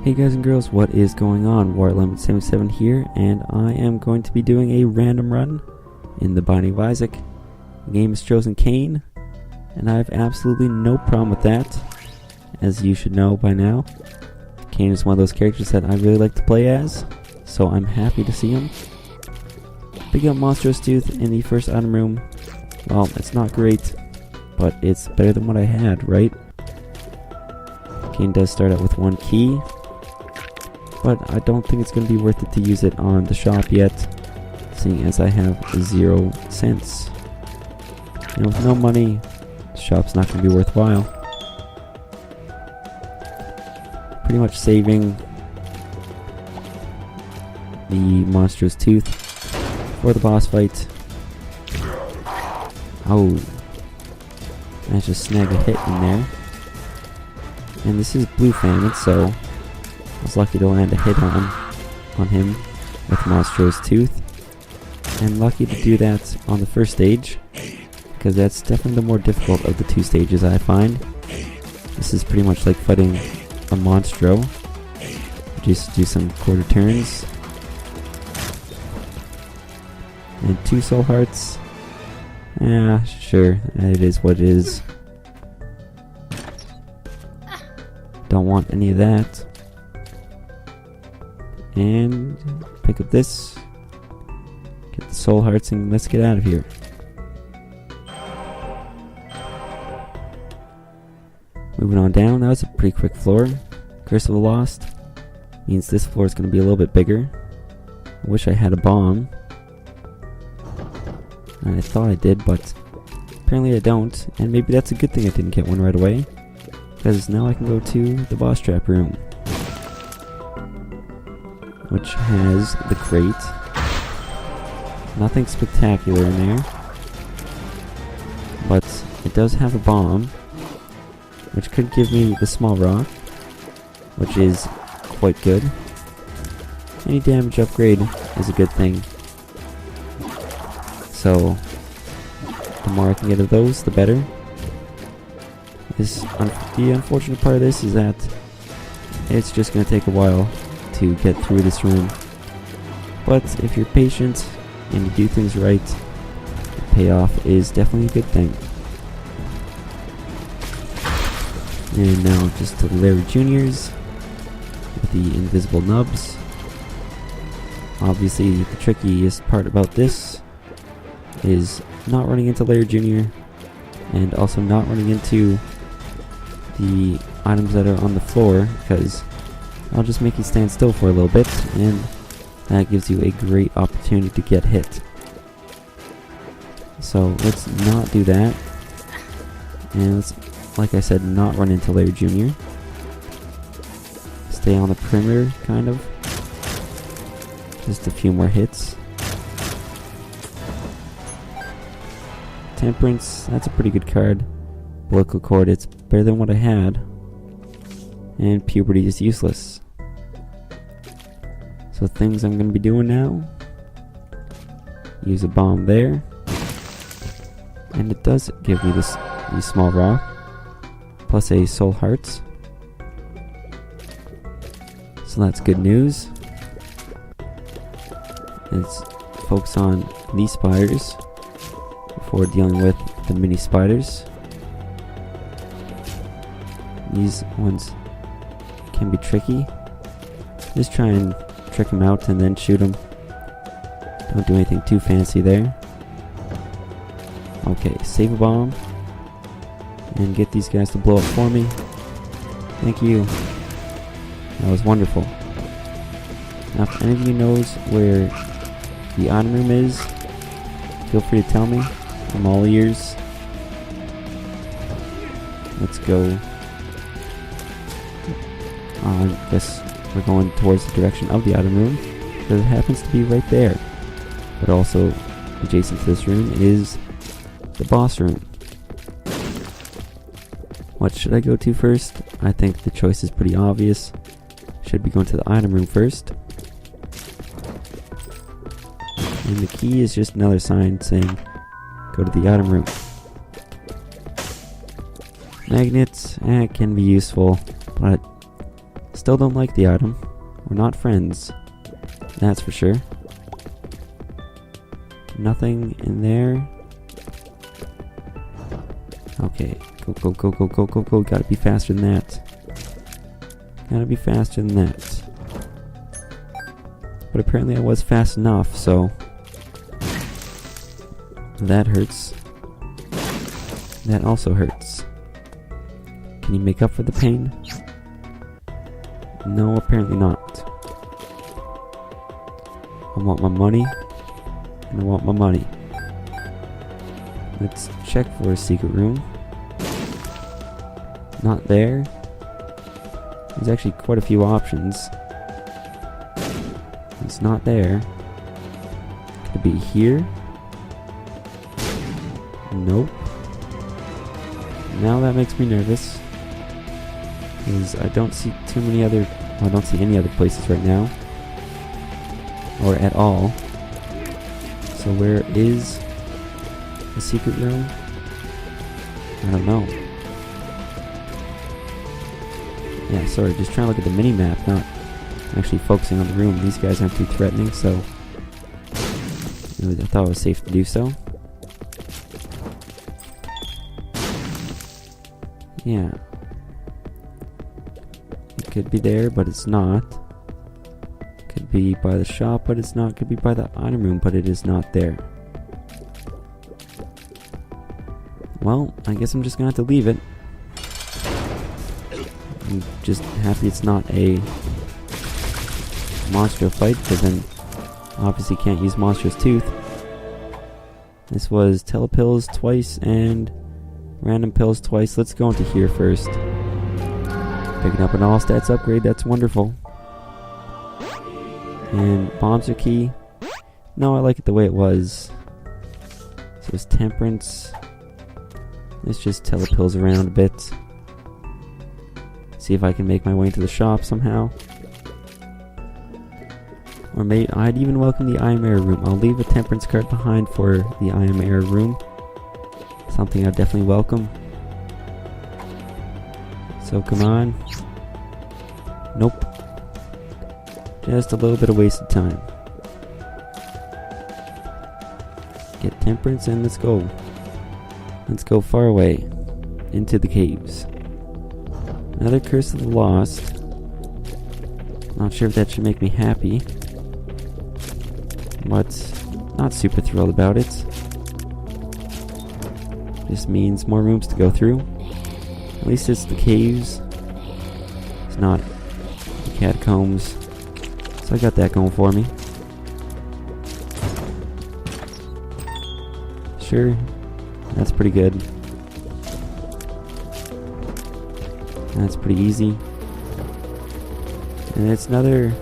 Hey guys and girls, what is going on? Waterlemon77 here, and I am going to be doing a random run in the Binding of Isaac. The game has chosen Cain, and I have absolutely no problem with that, as you should know by now. Cain is one of those characters that I really like to play as, so I'm happy to see him. Picking up Monstrous Tooth in the first item room, well, it's not great, but it's better than what I had, right? Cain does start out with one key, but I don't think it's going to be worth it to use it on the shop yet, seeing as I have 0 cents. And with no money, the shop's not going to be worthwhile. Pretty much saving the Monstrous Tooth for the boss fight. Oh, I just snagged a hit in there. And this is Blue Famine, so I was lucky to land a hit on him with Monstrous Tooth. And lucky to do that on the first stage, because that's definitely the more difficult of the 2 stages I find. This is pretty much like fighting a Monstro. Just do some quarter turns. And 2 soul hearts. Yeah, sure, it is what it is. Don't want any of that. And pick up this. Get the soul hearts and let's get out of here. Moving on down, that was a pretty quick floor. Curse of the Lost means this floor is going to be a little bit bigger. I wish I had a bomb. I thought I did, but apparently I don't. And maybe that's a good thing I didn't get one right away, because now I can go to the boss trap room, which has the crate. Nothing spectacular in there, but it does have a bomb, which could give me the small rock, which is quite good. Any damage upgrade is a good thing, so the more I can get of those, the better. The unfortunate part of this is that it's just going to take a while to get through this room. But if you're patient and you do things right, the payoff is definitely a good thing. And now just to Larry Juniors with the invisible nubs. Obviously the trickiest part about this is not running into Larry Jr. and also not running into the items that are on the floor, because I'll just make you stand still for a little bit, and that gives you a great opportunity to get hit. So let's not do that, and let's, like I said, not run into Larry Jr. Stay on the perimeter, kind of. Just a few more hits. Temperance, that's a pretty good card. Political Cord, it's better than what I had. And Puberty is useless. So things I'm going to be doing now. Use a bomb there. And it does give me this small rock. Plus a soul hearts. So that's good news. Let's focus on these spiders before dealing with the mini spiders. These ones can be tricky. Just try and trick them out and then shoot them. Don't do anything too fancy there. Okay, save a bomb and get these guys to blow up for me. Thank you. That was wonderful. Now if any of you knows where the item room is, feel free to tell me. I'm all ears. Let's go. I guess we're going towards the direction of the item room, because it happens to be right there. But also, adjacent to this room is the boss room. What should I go to first? I think the choice is pretty obvious. Should be going to the item room first. And the key is just another sign saying, go to the item room. Magnets, can be useful, but Still don't like the item. We're not friends. That's for sure. Nothing in there. Okay. Go, go, go, go, go, go, go. Gotta be faster than that. Gotta be faster than that. But apparently I was fast enough, so... that hurts. That also hurts. Can you make up for the pain? No, apparently not. I want my money. And I want my money. Let's check for a secret room. Not there. There's actually quite a few options. It's not there. Could it be here? Nope. Now that makes me nervous. Because I don't see too many other... I don't see any other places right now. Or at all. So where is the secret room? I don't know. Yeah, sorry, just trying to look at the mini-map, not actually focusing on the room. These guys aren't too threatening, so... I thought it was safe to do so. Yeah. It could be there, but it's not. Could be by the shop, but it's not. Could be by the item room, but it is not there. Well, I guess I'm just gonna have to leave it. I'm just happy it's not a monster fight, because then obviously can't use Monstrous Tooth. This was telepills twice and random pills twice. Let's go into here first. Picking up an all stats upgrade, that's wonderful. And bombs are key. No, I like it the way it was. So it's temperance. Let's just telepills around a bit. See if I can make my way into the shop somehow. Or maybe I'd even welcome the I Am Air room. I'll leave a temperance card behind for the I Am Air room. Something I'd definitely welcome. So come on. Nope. Just a little bit of wasted time. Get temperance and let's go. Let's go far away. Into the caves. Another Curse of the Lost. Not sure if that should make me happy. But not super thrilled about it. This means more rooms to go through. At least it's the caves. It's not the catacombs. So I got that going for me. Sure, that's pretty good. That's pretty easy. And it's another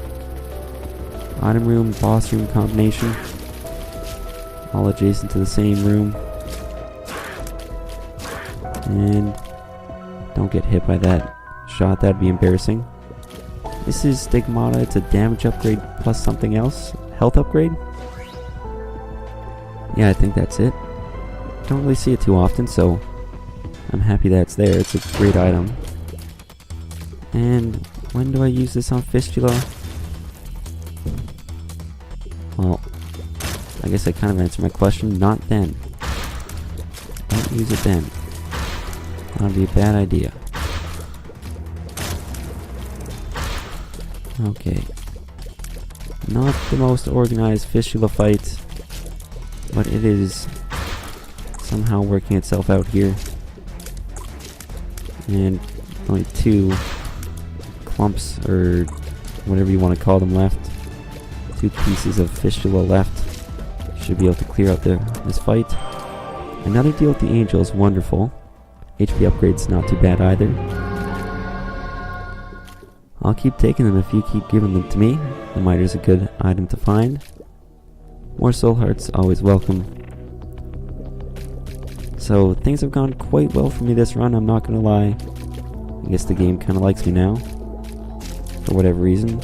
item room, boss room combination. All adjacent to the same room. And don't get hit by that shot, that'd be embarrassing. This is Stigmata, it's a damage upgrade plus something else. Health upgrade? Yeah, I think that's it. Don't really see it too often, so I'm happy that it's there. It's a great item. And when do I use this on Fistula? Well, I guess I kind of answered my question. Not then. Don't use it then. That would be a bad idea. Okay. Not the most organized Fistula fight, but it is somehow working itself out here. And only 2 clumps, or whatever you want to call them, left. 2 pieces of Fistula left. Should be able to clear out this fight. Another deal with the Angel is wonderful. HP upgrade's not too bad either. I'll keep taking them if you keep giving them to me. The Miter's a good item to find. More soul hearts, always welcome. So things have gone quite well for me this run, I'm not gonna lie. I guess the game kinda likes me now. For whatever reason.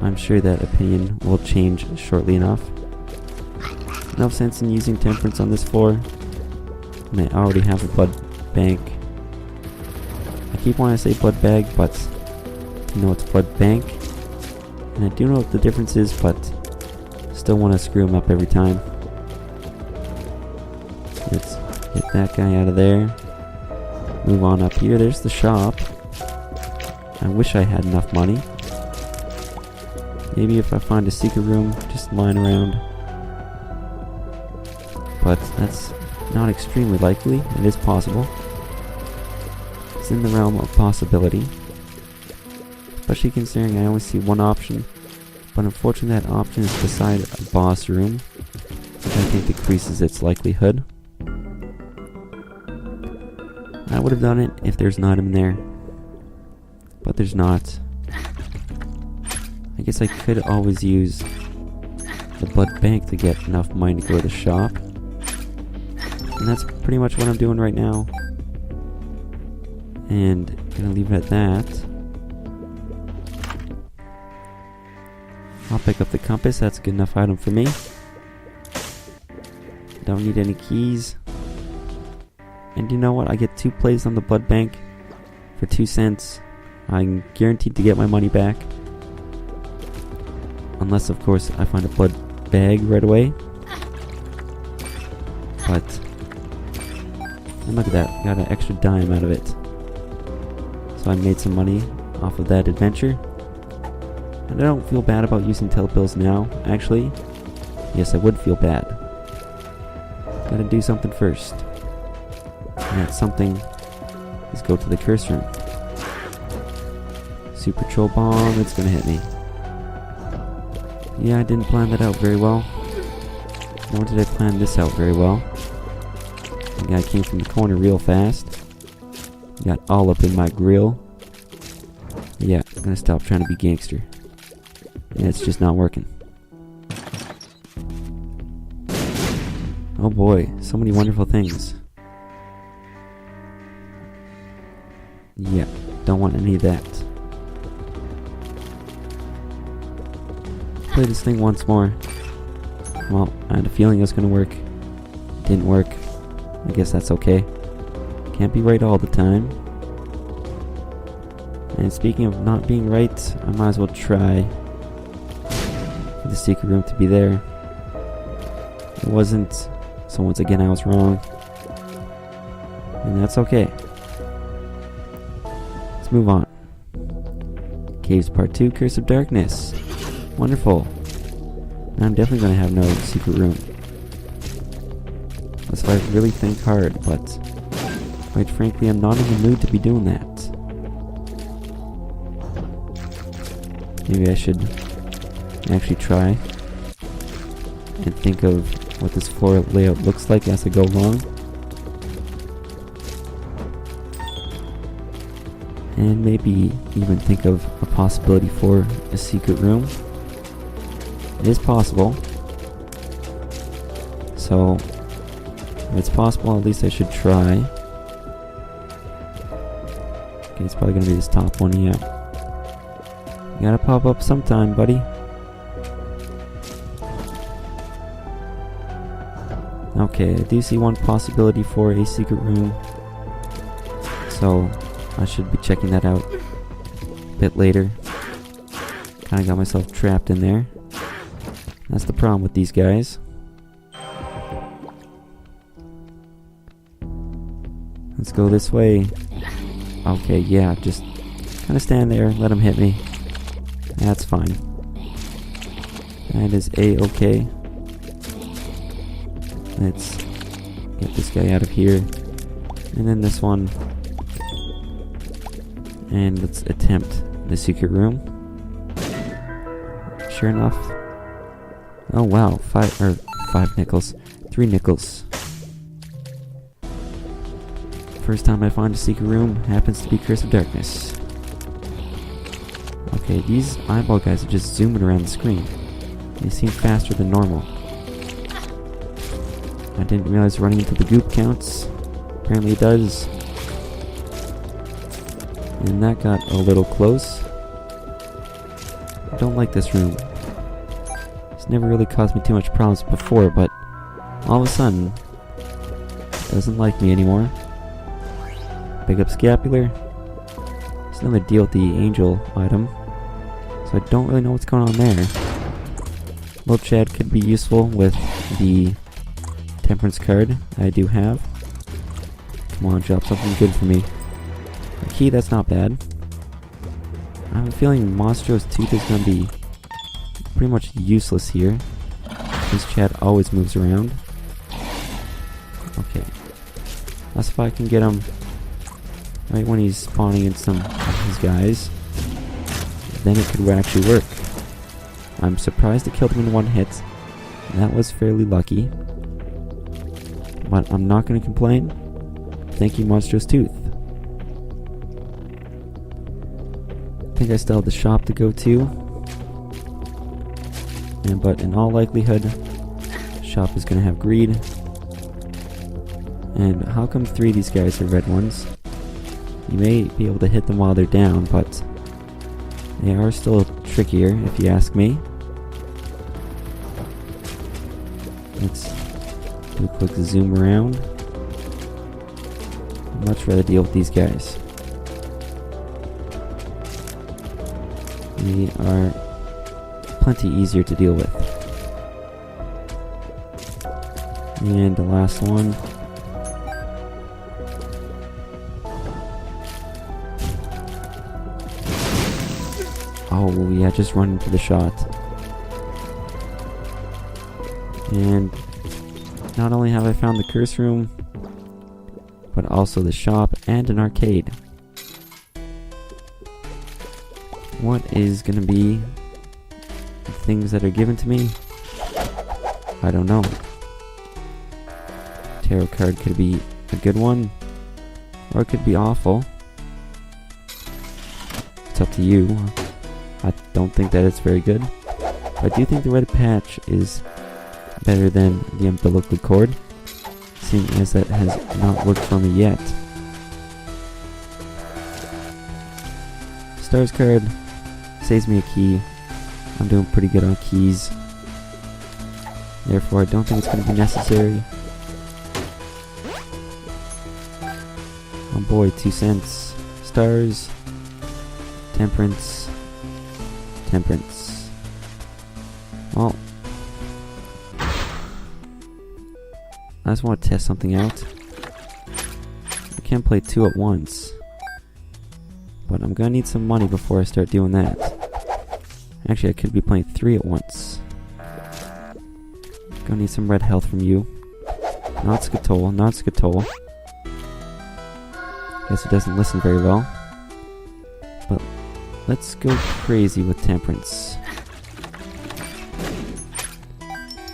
I'm sure that opinion will change shortly enough. No sense in using temperance on this floor. And I already have a blood bank. I keep wanting to say blood bag, but you know it's blood bank. And I do know what the difference is, but still want to screw him up every time. Let's get that guy out of there. Move on up here. There's the shop. I wish I had enough money. Maybe if I find a secret room just lying around. But that's not extremely likely. It is possible. It's in the realm of possibility. Especially considering I only see one option. But unfortunately that option is beside a boss room, which I think decreases its likelihood. I would have done it if there's an item there. But there's not. I guess I could always use the blood bank to get enough money to go to the shop. And that's pretty much what I'm doing right now. And gonna leave it at that. I'll pick up the compass, that's a good enough item for me. Don't need any keys. And you know what? I get 2 plays on the blood bank for 2 cents. I'm guaranteed to get my money back. Unless, of course, I find a blood bag right away. But, and look at that. Got an extra dime out of it. So I made some money off of that adventure. And I don't feel bad about using telepills now, actually. Yes, I would feel bad. Gotta do something first. And that something is go to the curse room. Super Troll Bomb, it's gonna hit me. Yeah, I didn't plan that out very well. Nor did I plan this out very well. The guy came from the corner real fast. Got all up in my grill. Yeah, I'm gonna stop trying to be gangster. Yeah, it's just not working. Oh boy, so many wonderful things. Yeah, don't want any of that. Play this thing once more. Well, I had a feeling it was gonna work. Didn't work. I guess that's okay. Can't be right all the time. And speaking of not being right, I might as well try for the secret room to be there. It wasn't, so once again I was wrong. And that's okay. Let's move on. Caves Part 2, Curse of Darkness. Wonderful. I'm definitely going to have no secret room. Unless if I really think hard, but quite frankly I'm not in the mood to be doing that. Maybe I should actually try and think of what this floor layout looks like as I go along. And maybe even think of a possibility for a secret room. It is possible. So, if it's possible, at least I should try. Okay, it's probably gonna be this top one, yeah. You gotta pop up sometime, buddy. Okay, I do see one possibility for a secret room. So, I should be checking that out a bit later. Kinda got myself trapped in there. That's the problem with these guys. Let's go this way. Okay, yeah, just kinda stand there, let him hit me. That's fine. That is A-okay. Let's get this guy out of here. And then this one. And let's attempt the secret room. Sure enough. Oh wow, 5 nickels. 3 nickels. First time I find a secret room happens to be Curse of Darkness. Okay, these eyeball guys are just zooming around the screen. They seem faster than normal. I didn't realize running into the goop counts. Apparently it does. And that got a little close. I don't like this room. It's never really caused me too much problems before, but all of a sudden, it doesn't like me anymore. Pick up scapular. Still gonna deal with the angel item. So I don't really know what's going on there. Low Chad could be useful with the temperance card that I do have. Come on, drop something good for me. A key, that's not bad. I have a feeling Monstro's Tooth is gonna be pretty much useless here, since Chad always moves around. Okay. That's if I can get him right when he's spawning in some of his guys. Then it could actually work. I'm surprised it killed him in one hit. That was fairly lucky. But I'm not going to complain. Thank you, Monstrous Tooth. I think I still have the shop to go to. But in all likelihood, shop is going to have greed. And how come 3 of these guys are red ones? You may be able to hit them while they're down, but they are still trickier, if you ask me. Let's do a quick zoom around. I'd much rather deal with these guys. They are plenty easier to deal with. And the last one. Oh yeah, just run into the shot. And not only have I found the curse room, but also the shop and an arcade. What is gonna be the things that are given to me? I don't know. Tarot card could be a good one, or it could be awful. It's up to you. I don't think that it's very good. But I do think the red patch is better than the umbilical cord, seeing as that has not worked for me yet. Stars card saves me a key. I'm doing pretty good on keys. Therefore, I don't think it's going to be necessary. Oh boy, 2 cents. Stars. Temperance. Temperance. Well, I just want to test something out. I can't play 2 at once, but I'm gonna need some money before I start doing that. Actually, I could be playing 3 at once. Gonna need some red health from you. Not Skatole, not Skatole. Guess it doesn't listen very well. But let's go crazy with temperance.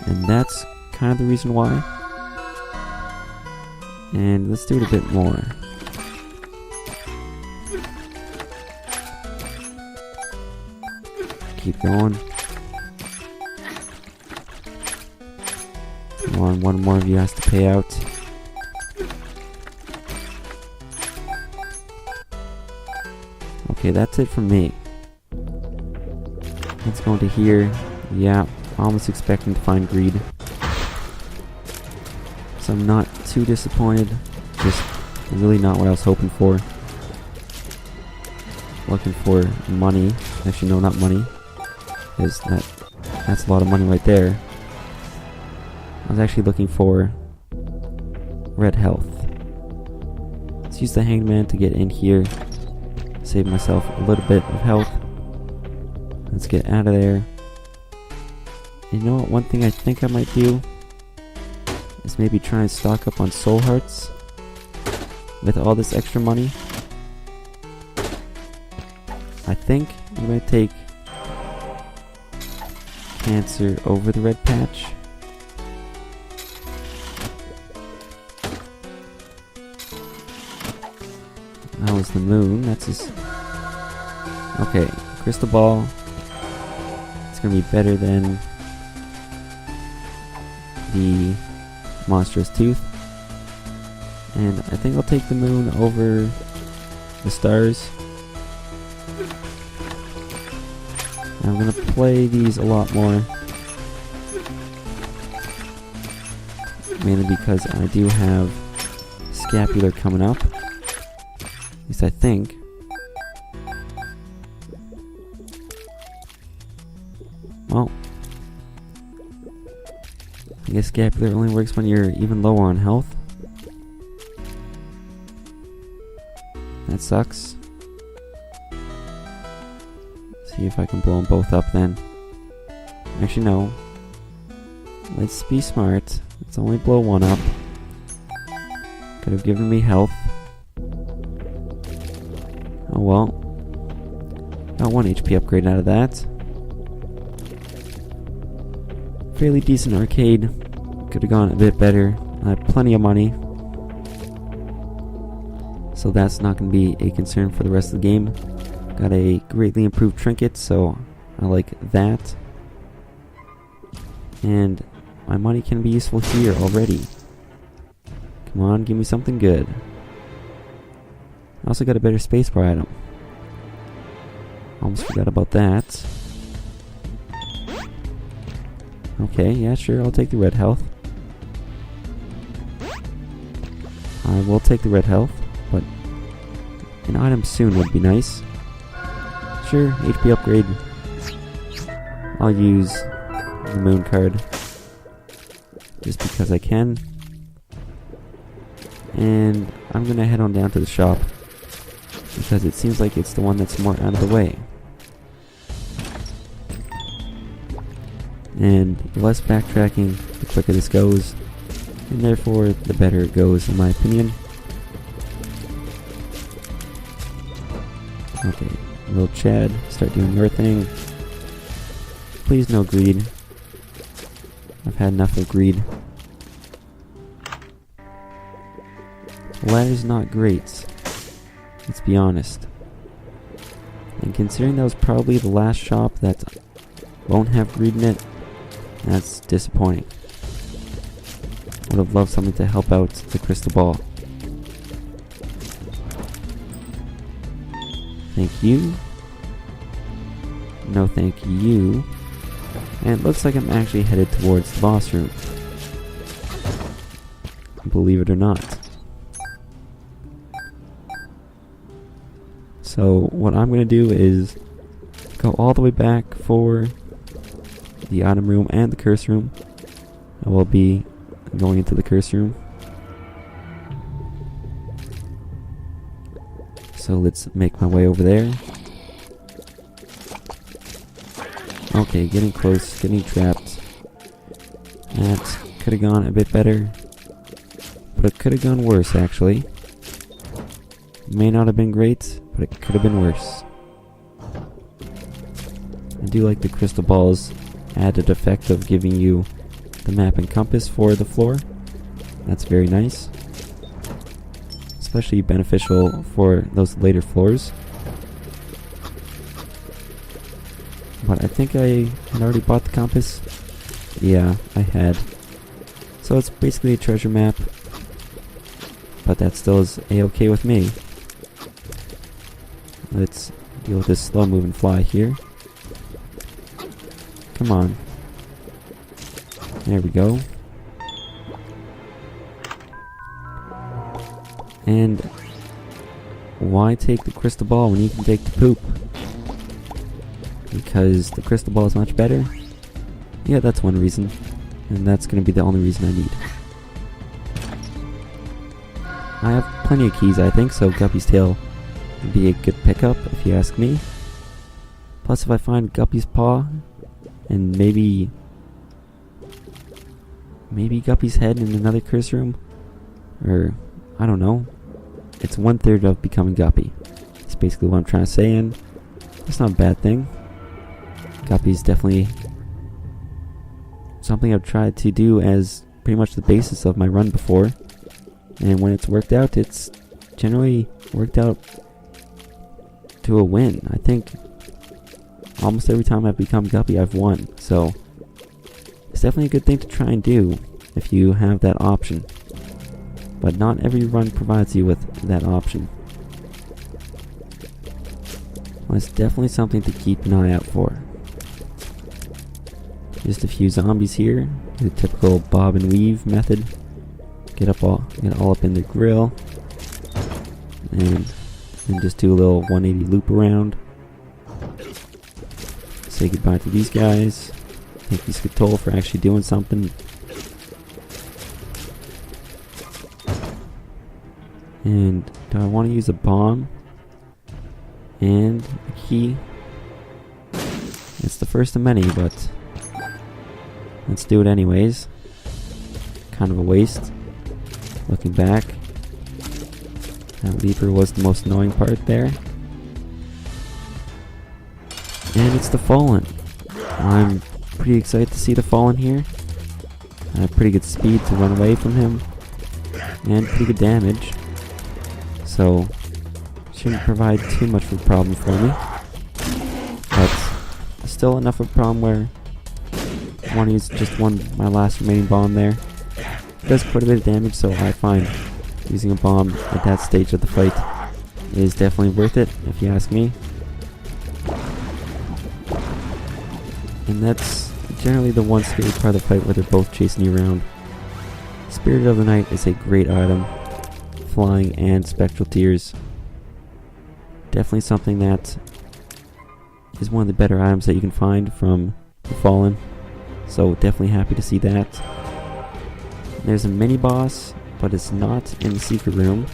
And that's kind of the reason why. And let's do it a bit more. Keep going. Come on, one more of you has to pay out. Okay, that's it from me. Let's go into here. Yeah, almost expecting to find greed. So I'm not too disappointed. Just really not what I was hoping for. Looking for money. Actually, no, not money. Because that's a lot of money right there. I was actually looking for red health. Let's use the hangman to get in here. Save myself a little bit of health. Let's get out of there. You know what? One thing I think I might do is maybe try and stock up on soul hearts with all this extra money. I think I'm going to take cancer over the red patch. That was the moon. That's his. Okay, crystal ball. It's gonna be better than the monstrous tooth. And I think I'll take the moon over the stars. I'm gonna play these a lot more. Mainly because I do have scapular coming up. At least I think. Well, I guess scapular only works when you're even lower on health. That sucks. See if I can blow them both up then. Actually, no. Let's be smart. Let's only blow one up. Could have given me health. Oh well. Got 1 HP upgrade out of that. Fairly decent arcade. Could have gone a bit better. I had plenty of money. So that's not going to be a concern for the rest of the game. Got a greatly improved trinket, so I like that. And my money can be useful here already. Come on, give me something good. I also got a better spacebar item. Almost forgot about that. Okay, yeah, sure, I'll take the red health. I will take the red health, but an item soon would be nice. Sure, HP upgrade. I'll use the moon card just because I can. And I'm gonna head on down to the shop because it seems like it's the one that's more out of the way. And the less backtracking, the quicker this goes, and therefore the better it goes in my opinion. Okay, little Chad, start doing your thing. Please no greed. I've had enough of greed. The ladder's not great, let's be honest. And considering that was probably the last shop that won't have greed in it, that's disappointing. Would have loved something to help out the crystal ball. Thank you. No thank you. And it looks like I'm actually headed towards the boss room. Believe it or not. So what I'm going to do is go all the way back for the item room and the curse room. I will be going into the curse room. So let's make my way over there. Okay, getting close, getting trapped. That could have gone a bit better, but it could have gone worse actually. May not have been great, but it could have been worse. I do like the crystal ball's added effect of giving you the map and compass for the floor. That's very nice. Especially beneficial for those later floors. But I think I had already bought the compass. Yeah, I had. So it's basically a treasure map. But that still is a-okay with me. Let's deal with this slow moving fly here. Come on. There we go. And why take the crystal ball when you can take the poop? Because the crystal ball is much better? Yeah, that's one reason. And that's going to be the only reason I need. I have plenty of keys, I think, so Guppy's tail would be a good pickup, if you ask me. Plus, if I find Guppy's paw, and maybe Guppy's head in another curse room, or I don't know. It's 1/3 of becoming Guppy. That's basically what I'm trying to say, and that's not a bad thing. Guppy's definitely something I've tried to do as pretty much the basis of my run before. And when it's worked out, it's generally worked out to a win. I think almost every time I've become Guppy, I've won. So it's definitely a good thing to try and do if you have that option. But not every run provides you with that option. Well, it's definitely something to keep an eye out for. Just a few zombies here. The typical bob and weave method. Get all up in the grill. And then just do a little 180 loop around. Say goodbye to these guys. Thank you, Skatoll, for actually doing something. And do I want to use a bomb and a key? It's the first of many, but let's do it anyways. Kind of a waste. Looking back, that leaper was the most annoying part there. And it's the Fallen. I'm pretty excited to see the Fallen here. I have pretty good speed to run away from him, and pretty good damage. So, shouldn't provide too much of a problem for me. But, still enough of a problem where I want to use just my last remaining bomb there. It does quite a bit of damage, so I find using a bomb at that stage of the fight is definitely worth it, if you ask me. And that's generally the one scary part of the fight where they're both chasing you around. Spirit of the Night is a great item. Flying and Spectral Tears. Definitely something that is one of the better items that you can find from the Fallen. So definitely happy to see that. There's a mini boss, but it's not in the secret room.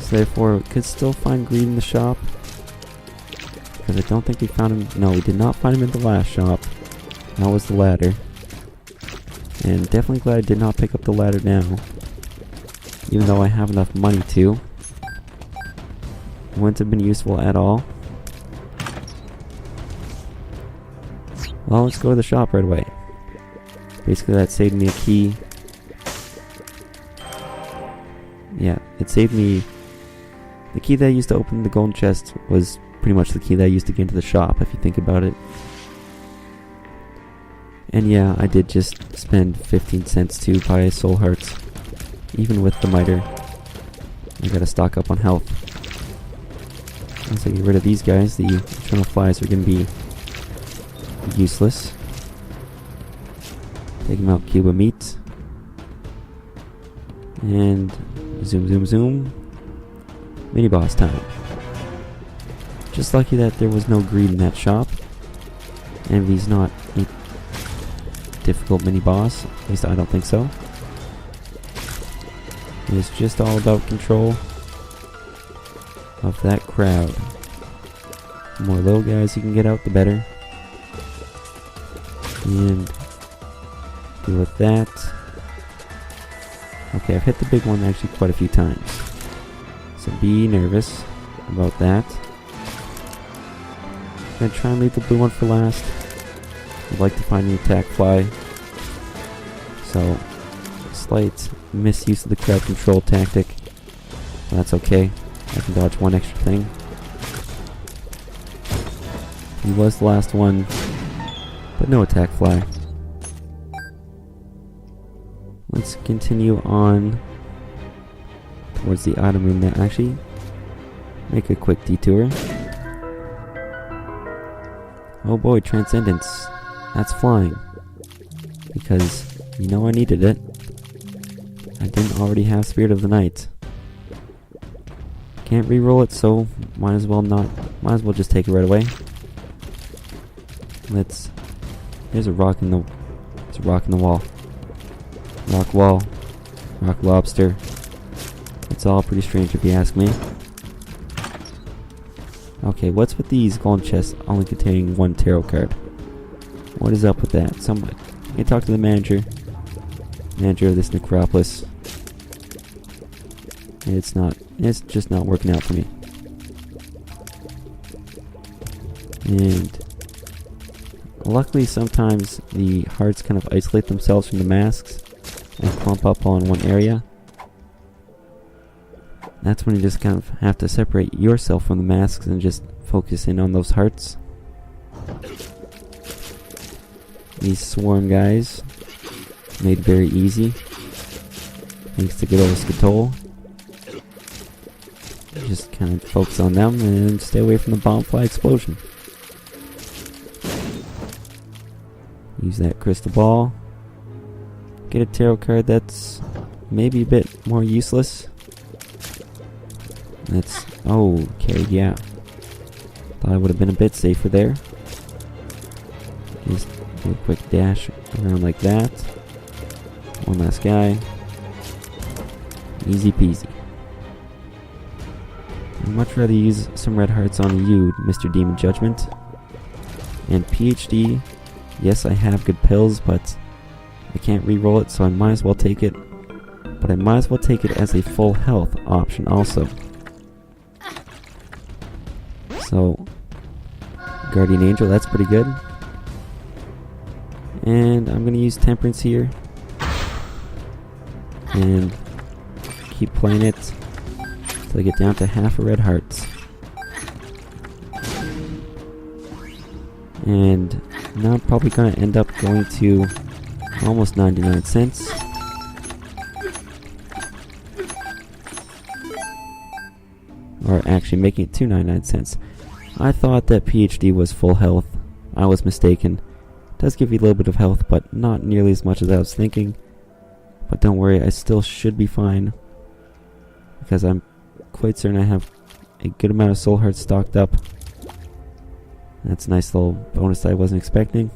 So therefore, we could still find Greed in the shop. Because I don't think we found him. No, we did not find him in the last shop. That was the ladder. And definitely glad I did not pick up the ladder now. Even though I have enough money to. It wouldn't have been useful at all. Well, let's go to the shop right away. Basically, that saved me a key. Yeah, it saved me... The key that I used to open the golden chest was pretty much the key that I used to get into the shop, if you think about it. And yeah, I did just spend 15 cents to buy soul hearts. Even with the miter, I gotta stock up on health. Once I get rid of these guys, the eternal flies are gonna be useless. Take them out, cube of meat. And zoom, zoom, zoom. Mini boss time. Just lucky that there was no greed in that shop. Envy's not a difficult mini boss, at least I don't think so. It's just all about control of that crowd. The more little guys you can get out, the better. And deal with that. Okay, I've hit the big one actually quite a few times. So be nervous about that. I'm gonna try and leave the blue one for last. I'd like to find an attack fly. So, slight misuse of the crowd control tactic. But that's okay. I can dodge one extra thing. He was the last one, but no attack fly. Let's continue on towards the item room now. Actually, make a quick detour. Oh boy, Transcendence. That's flying. Because you know I needed it. I didn't already have Spirit of the Night. Can't re-roll it, so might as well just take it right away. There's a rock in the wall. Rock wall. Rock lobster. It's all pretty strange if you ask me. Okay, what's with these golden chests only containing one tarot card? What is up with that? Somebody, I can talk to the manager of this necropolis. It's just not working out for me. And luckily sometimes the hearts kind of isolate themselves from the masks and clump up all in one area. That's when you just kind of have to separate yourself from the masks and just focus in on those hearts. These swarm guys made very easy. Thanks to good old Skatoll. Just kind of focus on them and stay away from the bomb fly explosion. Use that crystal ball. Get a tarot card that's maybe a bit more useless. That's... okay, yeah. Thought I would have been a bit safer there. Just Do a quick dash around like that. One last guy. Easy peasy. I'd much rather use some red hearts on you, Mr. Demon Judgment. And PhD, yes, I have good pills, but I can't re-roll it, so I might as well take it. But I might as well take it as a full health option also. So, Guardian Angel, that's pretty good. And I'm going to use Temperance here. And keep playing it until I get down to half a red hearts. And now I'm probably going to end up going to almost 99 cents. Or actually making it to 99 cents. I thought that PhD was full health. I was mistaken. It does give you a little bit of health, but not nearly as much as I was thinking. But don't worry, I still should be fine. Because I'm quite certain I have a good amount of soul hearts stocked up. That's a nice little bonus that I wasn't expecting.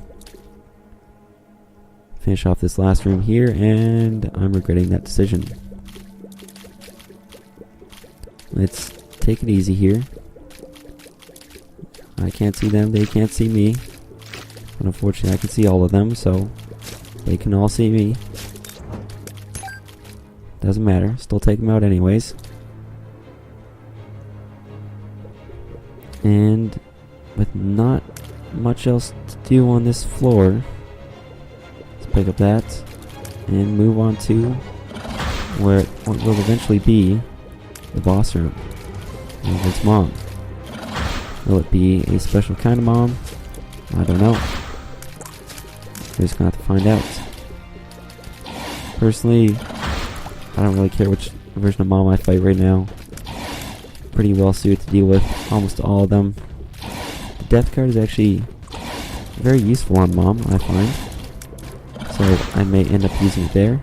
Finish off this last room here, and I'm regretting that decision. Let's take it easy here. I can't see them, they can't see me. But unfortunately I can see all of them, so they can all see me. Doesn't matter, still take them out anyways. And with not much else to do on this floor, let's pick up that and move on to where what will eventually be the boss room. And its mom. Will it be a special kind of mom? I don't know. We're just gonna have to find out. Personally, I don't really care which version of mom I fight right now. Pretty well suited to deal with almost all of them. The death card is actually very useful on mom, I find. So I may end up using it there.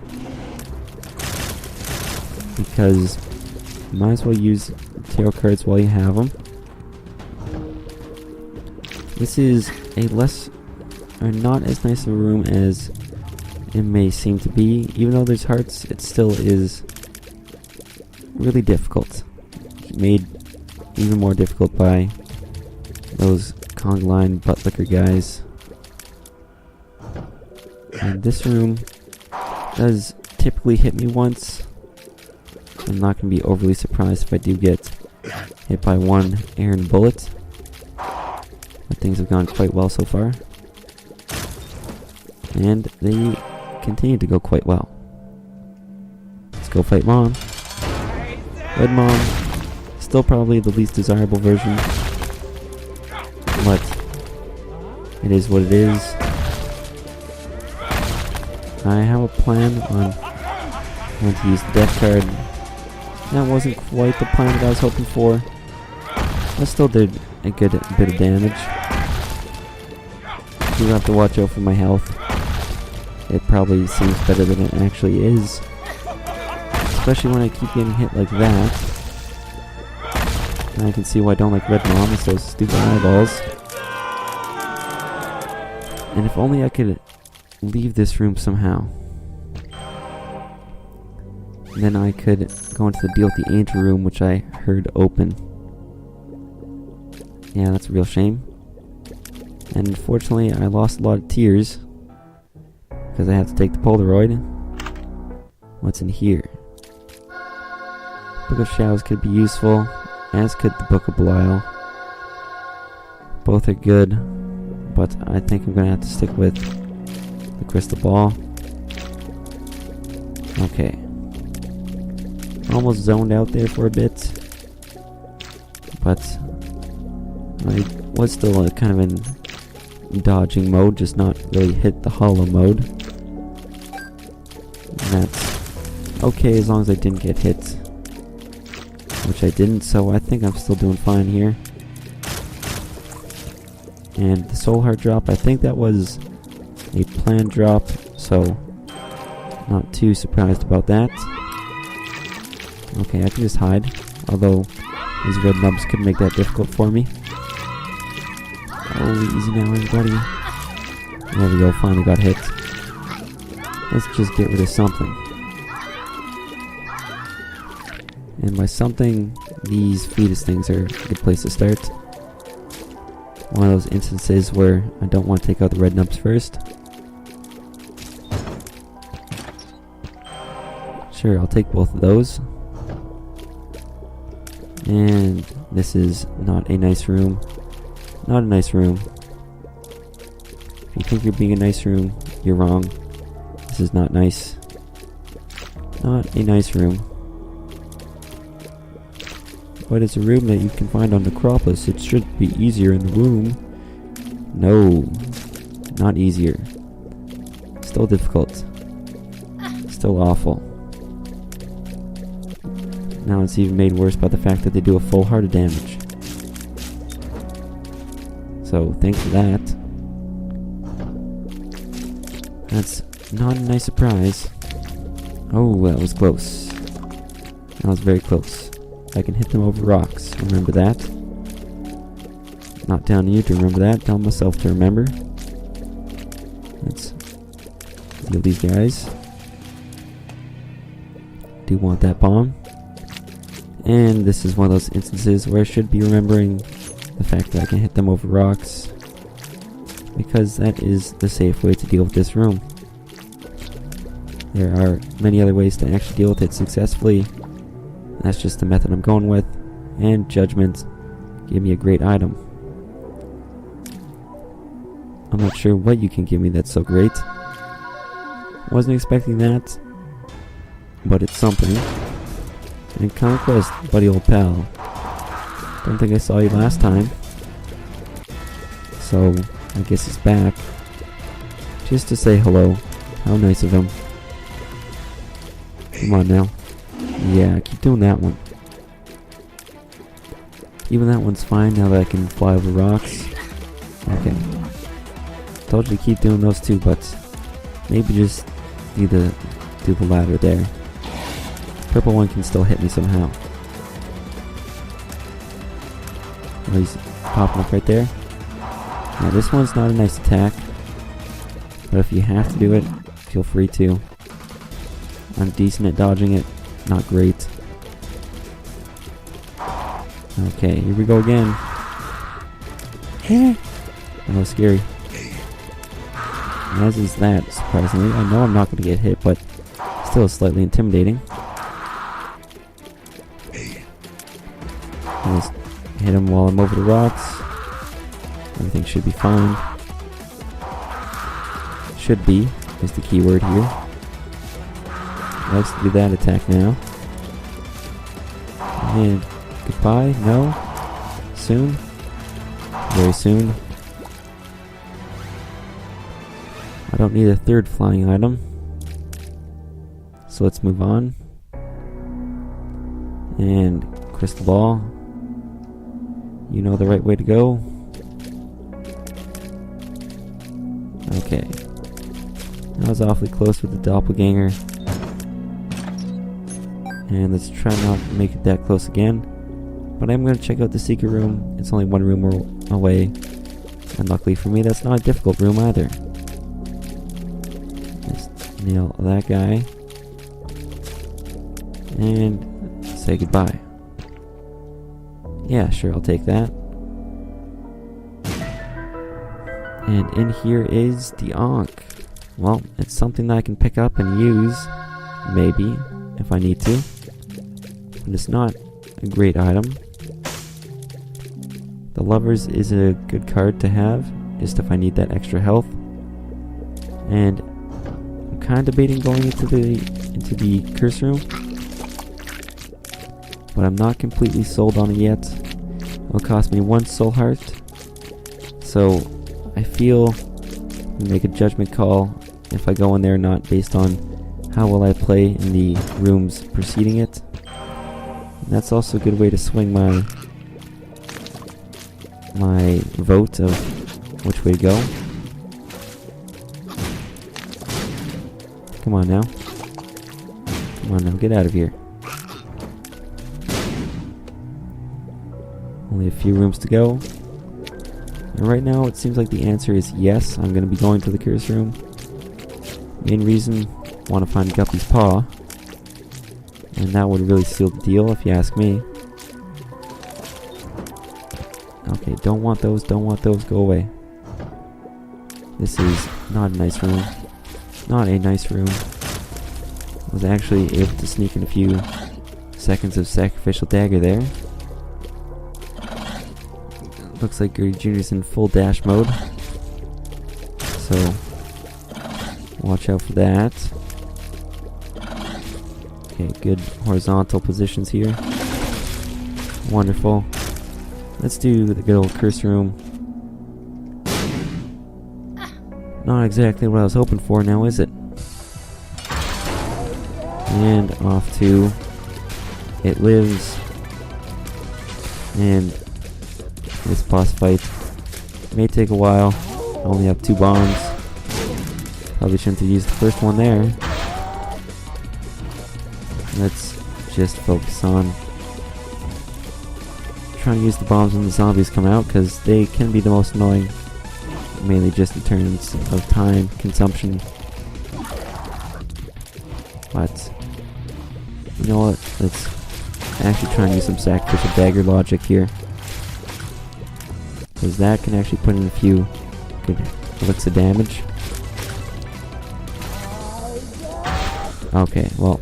Because you might as well use tarot cards while you have them. This is a less, or not as nice of a room as it may seem to be. Even though there's hearts, it still is really difficult. Made even more difficult by those conga line butt licker guys. And this room does typically hit me once. I'm not going to be overly surprised if I do get hit by one errant bullet. But things have gone quite well so far. And they continue to go quite well. Let's go fight mom. Red mom. Still probably the least desirable version. But it is what it is. I have a plan on when to use the death card. That wasn't quite the plan that I was hoping for. I still did a good bit of damage. Do have to watch out for my health. It probably seems better than it actually is. Especially when I keep getting hit like that. And I can see why I don't like Red Mom. It's those stupid eyeballs. And if only I could leave this room somehow. Then I could go into the deal with the angel room, which I heard open. Yeah, that's a real shame. And unfortunately, I lost a lot of tears because I had to take the Polaroid. What's in here? Book of Shadows could be useful, as could the Book of Belial. Both are good, but I think I'm going to have to stick with the Crystal Ball. Okay. Almost zoned out there for a bit, but I was still kind of in dodging mode, just not really hit the hollow mode. And that's okay as long as I didn't get hit, which I didn't, so I think I'm still doing fine here. And the soul heart drop, I think that was a planned drop, so not too surprised about that. Okay, I can just hide, although these red nubs could make that difficult for me. Oh, easy now, everybody. There we go, finally got hit. Let's just get rid of something. And by something, these fetus things are a good place to start. One of those instances where I don't want to take out the red nubs first. Sure, I'll take both of those. And this is not a nice room. Not a nice room. If you think you're being a nice room, you're wrong. This is not nice. Not a nice room. But it's a room that you can find on Necropolis. It should be easier in the room. No. Not easier. Still difficult. Still awful. Now it's even made worse by the fact that they do a full heart of damage. So, thanks for that. That's not a nice surprise. Oh, that was close. That was very close. I can hit them over rocks. Remember that. Not telling you to remember that. Telling myself to remember. Let's deal these guys. Do want that bomb. And this is one of those instances where I should be remembering the fact that I can hit them over rocks, because that is the safe way to deal with this room. There are many other ways to actually deal with it successfully. That's just the method I'm going with. And Judgment gave me a great item. I'm not sure what you can give me that's so great. Wasn't expecting that, but it's something. And Conquest, buddy old pal. Don't think I saw you last time. So, I guess he's back. Just to say hello. How nice of him. Come on now. Yeah, keep doing that one. Even that one's fine now that I can fly over rocks. Okay. Told you to keep doing those two, but maybe just do the ladder there. Purple one can still hit me somehow. Oh, he's popping up right there. Now this one's not a nice attack, but if you have to do it, feel free to. I'm decent at dodging it, not great. Okay, here we go again. That was scary. As is that, surprisingly. I know I'm not going to get hit, but still slightly intimidating. Just hit him while I'm over the rocks. Everything should be fine. Should be is the key word here. Likes to do that attack now. And goodbye? No? Soon? Very soon. I don't need a third flying item. So let's move on. And crystal ball. You know the right way to go. Okay. That was awfully close with the doppelganger. And let's try not to make it that close again. But I'm going to check out the secret room. It's only one room away. And luckily for me, that's not a difficult room either. Just nail that guy. And say goodbye. Yeah, sure, I'll take that. And in here is the Ankh. Well, it's something that I can pick up and use, maybe, if I need to. But it's not a great item. The Lovers is a good card to have, just if I need that extra health. And I'm kind of debating going into the curse room, but I'm not completely sold on it yet. It'll cost me 1 soul heart, so I feel I'll make a judgment call if I go in there or not based on how well I play in the rooms preceding it. And that's also a good way to swing my vote of which way to go. Come on now. Come on now, get out of here. Only a few rooms to go. And right now, it seems like the answer is yes. I'm going to be going to the curse room. Main reason, want to find Guppy's paw. And that would really seal the deal, if you ask me. Okay, don't want those, go away. This is not a nice room. Not a nice room. I was actually able to sneak in a few seconds of sacrificial dagger there. Looks like Gertie Jr.'s in full dash mode. So, watch out for that. Okay, good horizontal positions here. Wonderful. Let's do the good old curse room. Not exactly what I was hoping for now, is it? And off to It Lives. And this boss fight may take a while. I only have 2 bombs. Probably shouldn't have used the first one there. Let's just focus on trying to use the bombs when the zombies come out, because they can be the most annoying. Mainly just in terms of time consumption. But you know what? Let's actually try and use some sacrificial dagger logic here, because that can actually put in a few good licks of damage. Okay, well,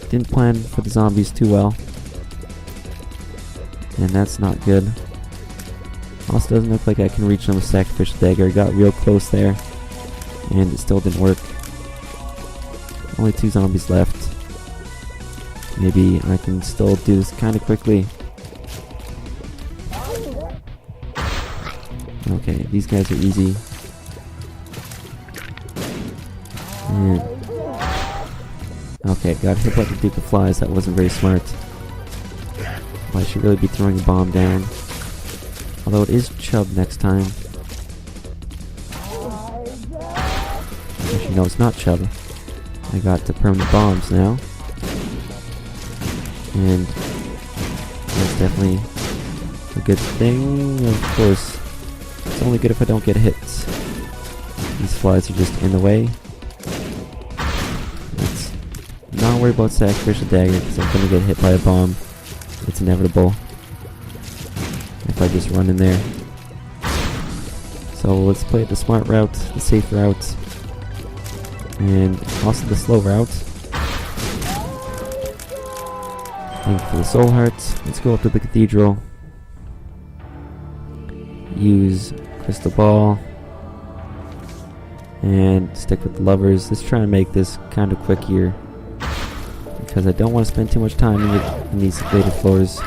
didn't plan for the zombies too well, and that's not good. Also doesn't look like I can reach them with sacrificial dagger. I got real close there, and it still didn't work. Only 2 zombies left. Maybe I can still do this kind of quickly. Okay, these guys are easy. And okay, got hit by the Duke of Flies. That wasn't very smart. Well, I should really be throwing a bomb down. Although it is Chubb next time. Actually, no, it's not Chubb. I got the permanent bombs now. And that's definitely a good thing. Of course, it's only good if I don't get hit. These flies are just in the way. Let's not worry about sacrificial dagger, because I'm going to get hit by a bomb. It's inevitable if I just run in there. So let's play the smart route, the safe route, and also the slow route. And for the soul hearts, let's go up to the cathedral. Use crystal ball. And stick with the lovers. Let's try and make this kind of quick here, because I don't want to spend too much time in these later floors.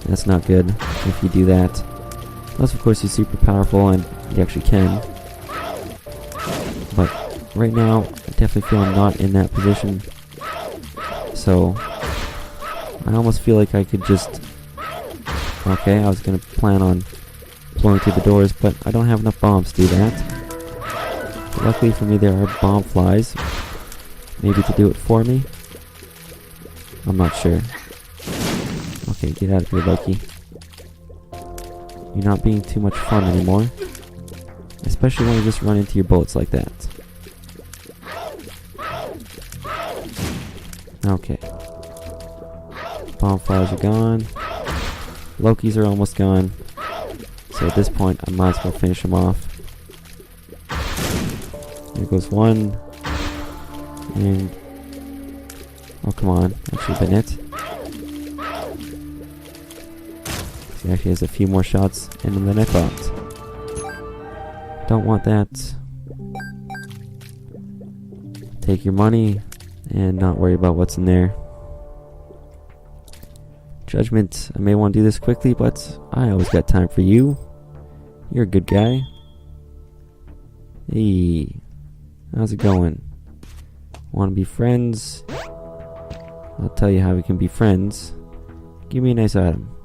That's not good if you do that. Unless of course you're super powerful and you actually can. But right now, I definitely feel I'm not in that position. So I almost feel like I could just... Okay, I was going to plan on blowing through the doors, but I don't have enough bombs to do that. But luckily for me, there are bomb flies. Maybe to do it for me. I'm not sure. Okay, get out of here, Loki. You're not being too much fun anymore. Especially when you just run into your bullets like that. Okay. Bomb flies are gone. Lokis are almost gone. So at this point, I might as well finish them off. There goes one. And... oh, come on. That should have been it. He actually has a few more shots in him than I thought. Don't want that. Take your money and not worry about what's in there. Judgment, I may want to do this quickly, but I always got time for you. You're a good guy. Hey, how's it going? Want to be friends? I'll tell you how we can be friends. Give me a nice item.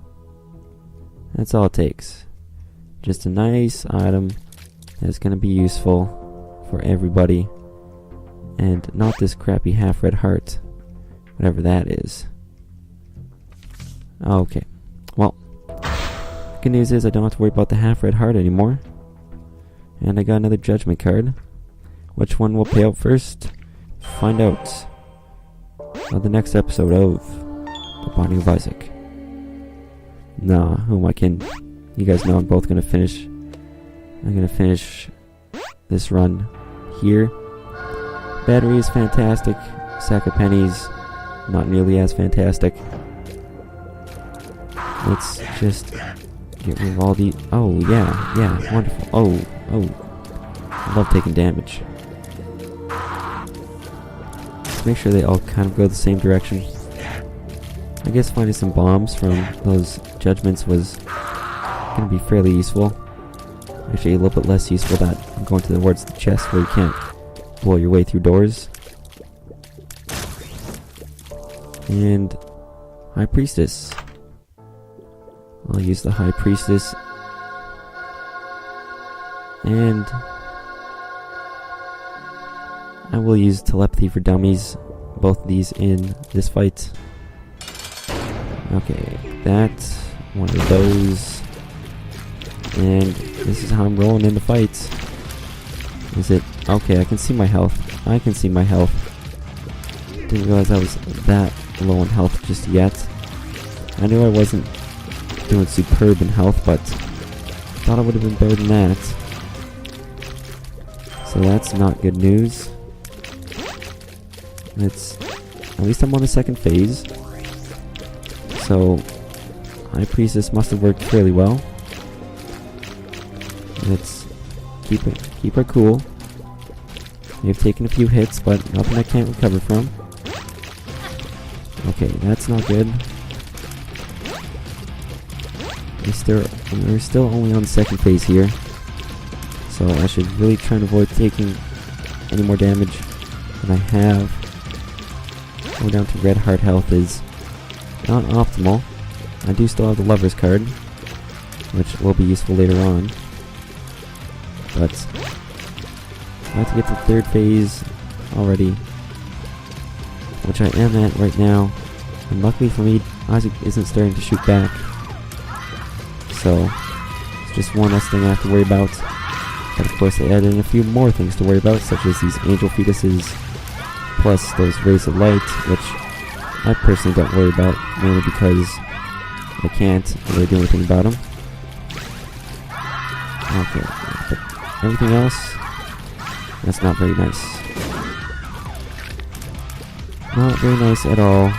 That's all it takes. Just a nice item that's going to be useful for everybody. And not this crappy half-red heart. Whatever that is. Okay. Well, Good news is I don't have to worry about the half red heart anymore. And I got another judgment card. Which one will pay out first? Find out on the next episode of The Binding of Isaac. Nah, who am I kidding? You guys know I'm both gonna finish. I'm gonna finish this run here. Battery is fantastic. Sack of pennies, not nearly as fantastic. Let's just get rid of all the... Oh, yeah, wonderful. Oh. I love taking damage. Make sure they all kind of go the same direction. I guess finding some bombs from those judgments was going to be fairly useful. Actually, a little bit less useful that I'm going towards the chest where you can't blow your way through doors. And High Priestess. I'll use the High Priestess. And I will use Telepathy for Dummies, both of these in this fight. Okay, that, one of those, and this is how I'm rolling in the fights. Is it? Okay, I can see my health. Didn't realize I was that low in health just yet. I knew I wasn't doing superb in health, but thought I would have been better than that. So that's not good news. At least I'm on the second phase. So High Priestess must have worked fairly well. Let's keep her cool. We've taken a few hits, but nothing I can't recover from. Okay, that's not good. We're still only on the second phase here, so I should really try and avoid taking any more damage than I have. Going down to red heart health is not optimal. I do still have the Lover's card, which will be useful later on. But I have to get to the third phase already, which I am at right now. And luckily for me, Isaac isn't starting to shoot back. So it's just one less thing I have to worry about. But of course they added in a few more things to worry about, such as these angel fetuses, plus those rays of light, which I personally don't worry about, mainly because I can't really do anything about them. Okay, but everything else, that's not very nice. Not very nice at all.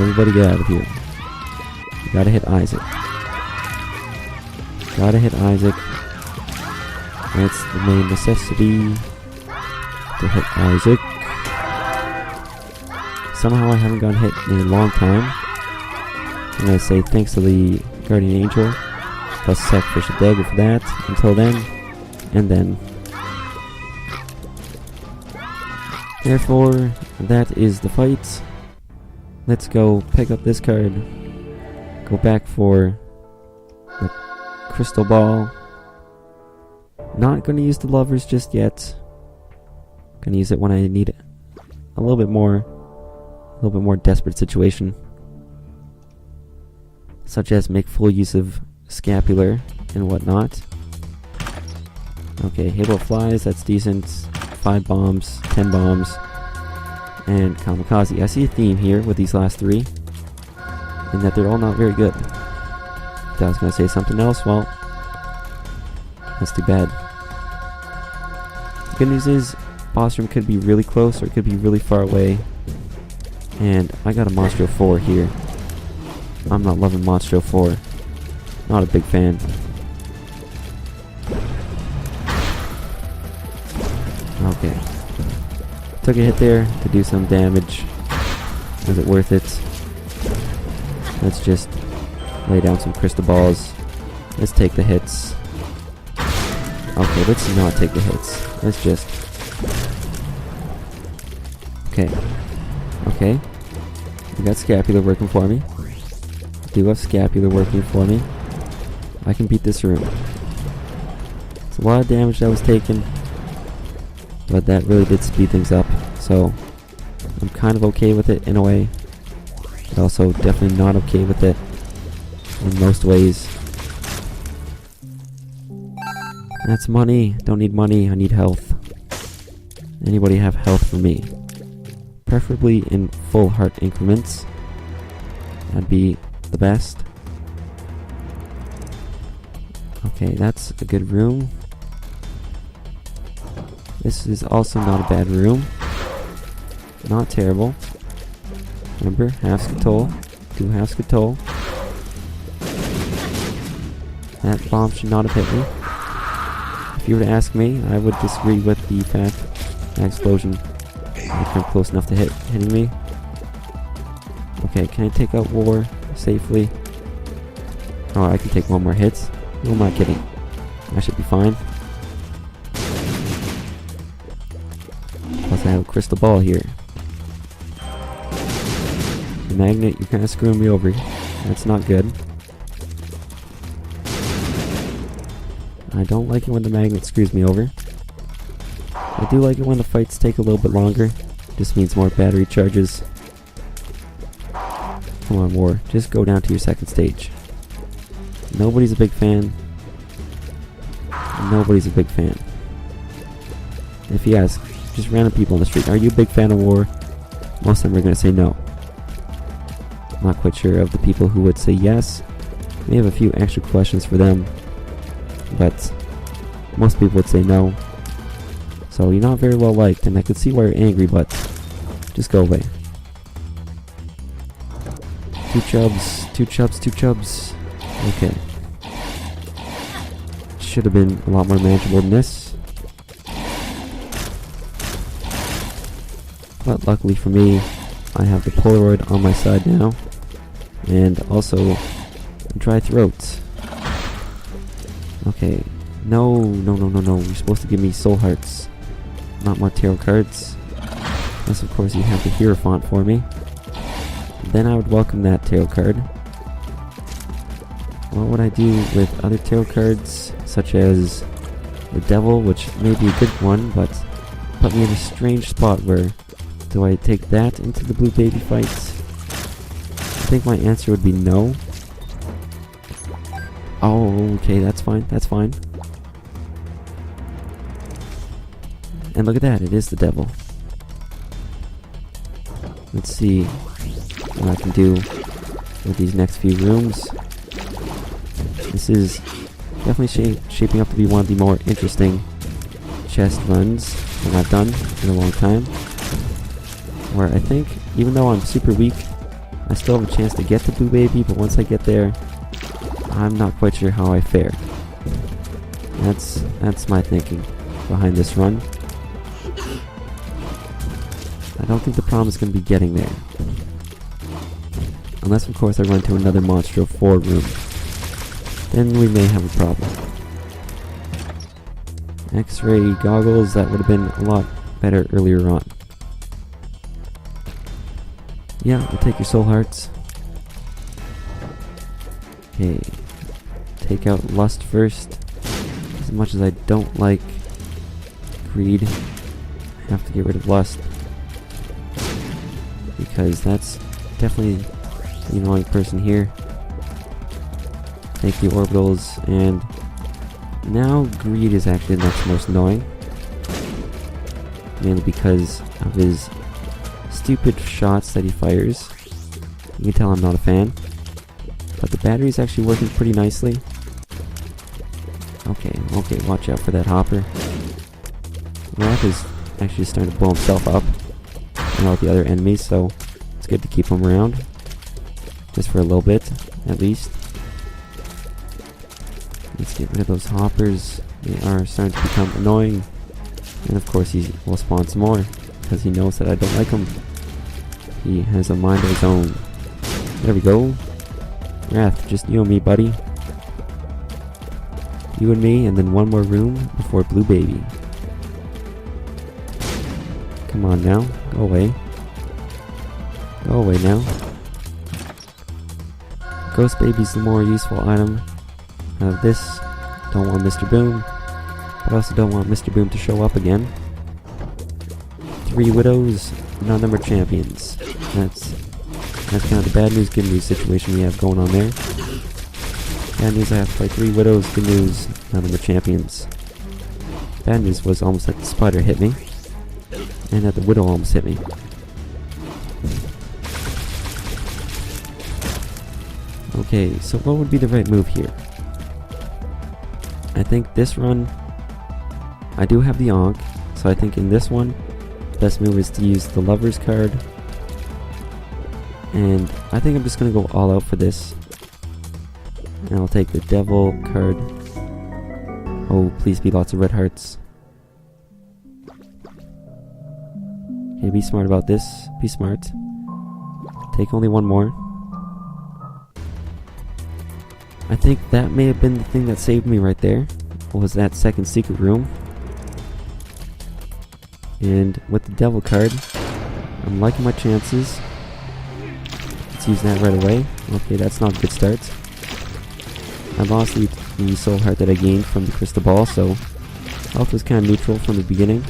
Everybody get out of here. You gotta hit Isaac. That's the main necessity, to hit Isaac. Somehow I haven't gotten hit in a long time. I'm gonna say thanks to the Guardian Angel, plus sacrifice a dagger for that. Until then, and then. Therefore, that is the fight. Let's go pick up this card. Go back for the crystal ball. Not gonna use the Lovers just yet. Gonna use it when I need it. A little bit more desperate situation. Such as make full use of Scapular and whatnot. Okay, Halo Flies, that's decent. 5 bombs, 10 bombs, and Kamikaze. I see a theme here with these last 3, in that they're all not very good. If I was gonna say something else, well, that's too bad. The good news is, boss room could be really close or it could be really far away. And I got a Monstro 4 here. I'm not loving Monstro 4. Not a big fan. Okay. Took a hit there to do some damage. Was it worth it? Let's just lay down some crystal balls. Let's take the hits. Okay, let's not take the hits. Let's just... Okay. We got Scapular working for me. Do have Scapular working for me. I can beat this room. It's a lot of damage that was taken, but that really did speed things up. So I'm kind of okay with it in a way, but also definitely not okay with it in most ways. That's money. Don't need money, I need health. Anybody have health for me? Preferably in full heart increments. That'd be the best. Okay, that's a good room. This is also not a bad room. Not terrible. Remember, half Skatoll. 2 half Skatoll. That bomb should not have hit me. If you were to ask me, I would disagree with the fact that explosion came close enough to hitting me. Okay, can I take out War safely? Oh, I can take one more hit. Who am I kidding? I should be fine. Plus I have a crystal ball here. The magnet, you're kind of screwing me over. That's not good. I don't like it when the magnet screws me over. I do like it when the fights take a little bit longer. Just means more battery charges. Come on, War. Just go down to your second stage. Nobody's a big fan. Nobody's a big fan. If you ask just random people on the street, are you a big fan of War? Most of them are going to say no. I'm not quite sure of the people who would say yes. We have a few extra questions for them. But most people would say no. So you're not very well liked, and I could see why you're angry, but just go away. 2 chubs, 2 chubs, 2 chubs. Okay. Should have been a lot more manageable than this. But luckily for me, I have the Polaroid on my side now. And also, a dry throat. Okay. No. You're supposed to give me soul hearts. Not more tarot cards. Unless, of course, you have the Hierophant for me. Then I would welcome that tarot card. What would I do with other tarot cards, such as the Devil, which may be a good one, but put me in a strange spot where do I take that into the blue baby fights? I think my answer would be no. Oh, okay, that's fine, that's fine. And look at that, it is the Devil. Let's see what I can do with these next few rooms. This is definitely shaping up to be one of the more interesting chest runs that I've done in a long time. Where I think, even though I'm super weak, I still have a chance to get to Blue Baby, but once I get there, I'm not quite sure how I fare. That's my thinking behind this run. I don't think the problem is going to be getting there. Unless, of course, I run to another Monstro 4 room. Then we may have a problem. X-ray goggles, that would have been a lot better earlier on. Yeah, we'll take your soul hearts. Okay. Take out lust first. As much as I don't like greed, I have to get rid of lust. Because that's definitely the annoying person here. Take the orbitals, and now greed is actually the next most annoying. Mainly because of his stupid shots that he fires. You can tell I'm not a fan. But the battery is actually working pretty nicely. Okay, watch out for that hopper. Wrath is actually starting to blow himself up and all the other enemies, so it's good to keep him around. Just for a little bit, at least. Let's get rid of those hoppers. They are starting to become annoying. And of course he will spawn some more, because he knows that I don't like him. He has a mind of his own. There we go. Wrath, just you and me, buddy. You and me, and then one more room before Blue Baby. Come on now, go away. Go away now. Ghost Baby's the more useful item out of this. Don't want Mr. Boom, but I also don't want Mr. Boom to show up again. 3 widows, none of them are champions. That's kind of the bad news, good news situation we have going on there. Bad news, I have to fight 3 widows. Good news, none of the champions. Bad news was almost that the spider hit me, and that the widow almost hit me. Okay, so what would be the right move here? I think this run, I do have the Ankh, so I think in this one, best move is to use the Lover's card. And I think I'm just going to go all out for this. And I'll take the Devil card. Oh, please be lots of red hearts. Okay, be smart about this. Be smart. Take only one more. I think that may have been the thing that saved me right there. Was that second secret room. And with the Devil card, I'm liking my chances. Let's use that right away. Okay, that's not a good start. I lost the soul heart that I gained from the crystal ball, so health was kind of neutral from the beginning.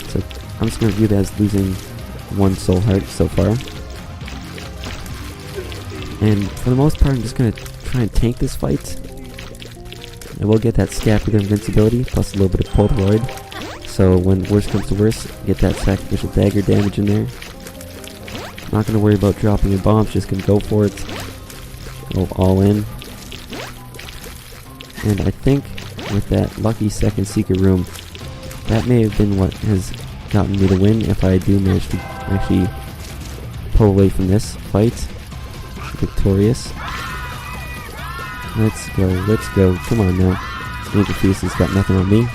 So I'm just going to view that as losing 1 soul heart so far. And for the most part, I'm just going to try and tank this fight. I will get that scapular invincibility, plus a little bit of Polaroid. So when worst comes to worst, get that sacrificial dagger damage in there. Not going to worry about dropping your bombs, just going to go for it. Go all in. And I think with that lucky second secret room, that may have been what has gotten me the win if I do manage to actually pull away from this fight. Victorious. Let's go. Come on now. Angel Feast has got nothing on me.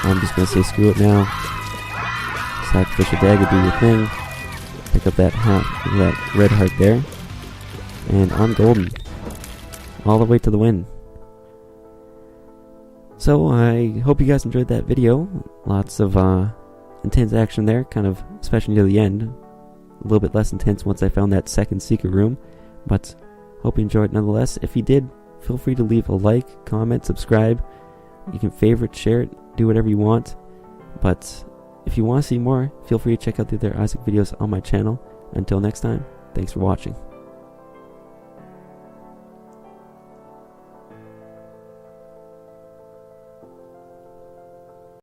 I'm just going to say screw it now. Sacrificial dagger, do your thing. Pick up that red heart there. And I'm golden. All the way to the win. So I hope you guys enjoyed that video. Lots of intense action there, kind of especially near the end. A little bit less intense once I found that second secret room. But hope you enjoyed nonetheless. If you did, feel free to leave a like, comment, subscribe. You can favorite, share it, do whatever you want. But if you want to see more, feel free to check out the other Isaac videos on my channel. Until next time, thanks for watching.